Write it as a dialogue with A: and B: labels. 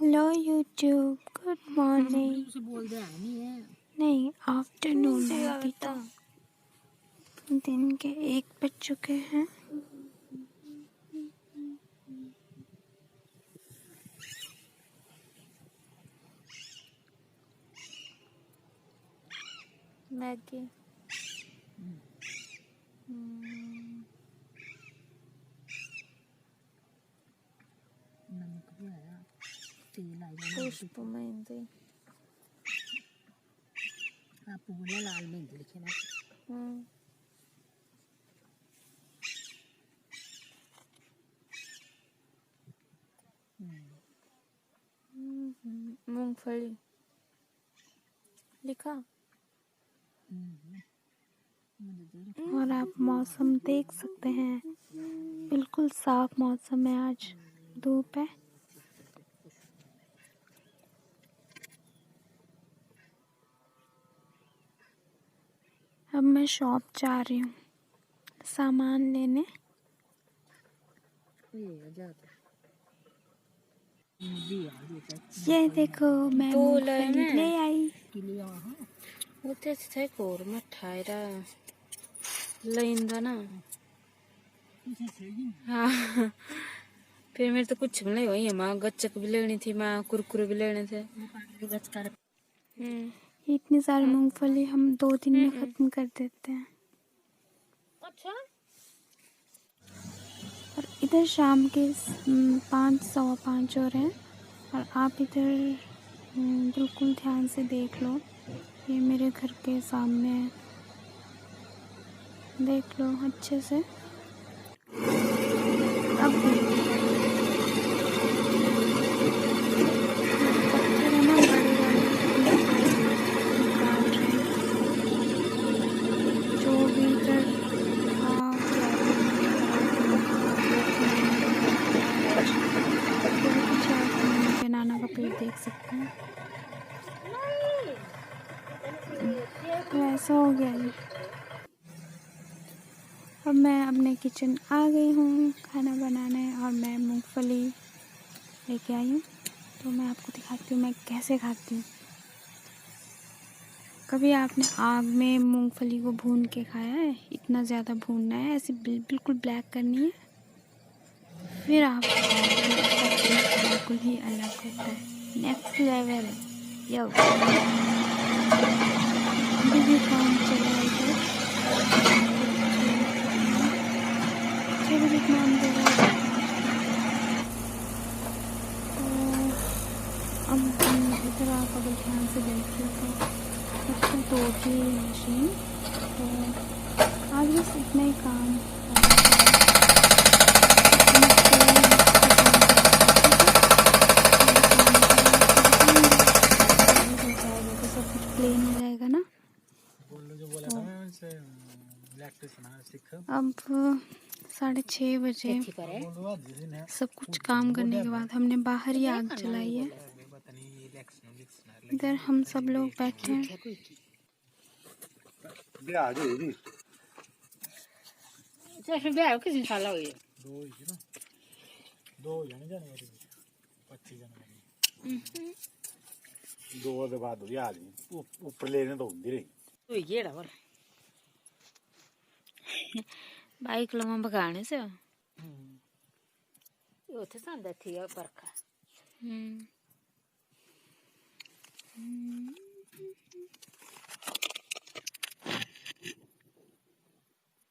A: Hello YouTube, good morning. नहीं, afternoon है अभी तो। दिन के 1 बज चुके हैं। मैगी पुष्प मेहंदी
B: लाल मेहंदी लिखे ना।
A: मूंगफली लिखा। और आप मौसम देख सकते हैं, बिल्कुल साफ मौसम है। आज धूप है। अब मैं शॉप जा रही हूँ सामान लेने। ये देखो, मैं मूंगफली ले आई।
B: उते थे कोर मठाइरा लेंदा ना। हाँ, फिर मेरे तो कुछ भी नहीं हुई है। माँ गच्चक भी लेनी थी, माँ कुरकुरे भी लेने थे।
A: इतनी सारी मूंगफली हम 2 दिन में खत्म कर देते हैं।
B: अच्छा।
A: और इधर शाम के 5 सवा 5 हो रहे हैं। और आप इधर बिल्कुल ध्यान से देख लो, ये मेरे घर के सामने है। देख लो अच्छे से। अब पत्थर है ना, बड़े वाले काट रहे हैं। जो भी इधर बनाना का पेड़ देख सकते हैं। तो ऐसा हो गया है। अब मैं अपने किचन आ गई हूँ खाना बनाने, और मैं मूंगफली लेके आई हूँ। तो मैं आपको दिखाती हूँ मैं कैसे खाती हूँ। कभी आपने आग में मूंगफली को भून के खाया है? इतना ज़्यादा भूनना है, ऐसे बिल्कुल ब्लैक करनी है, फिर आप बिल्कुल ही अलग होता है। Next level. यो अभी भी काम चल रहा है। 6 बजे काम दे रहा है। तो अब इधर आप अगर ध्यान से देखिए तो अच्छा तोड़ती है मशीन। तो आज बस इतना ही काम सब कुछ प्लेन हो जाएगा ना। अब 6:30 बजे सब कुछ काम करने के बाद हमने बाहर ही आग जलाई है। इधर हम सब लोग बैठे हैं।
C: दो ਦੇ ਬਾਅਦ ਵੀ ਆ ਜੀ ਉੱਪਰ ਲੈਣੇ ਤਾਂ ਹੁੰਦੀ ਰਹੀ
B: कोई गेड़ा वाला बाइक लमा भगाने से। वो थे सांदा थी बरखा।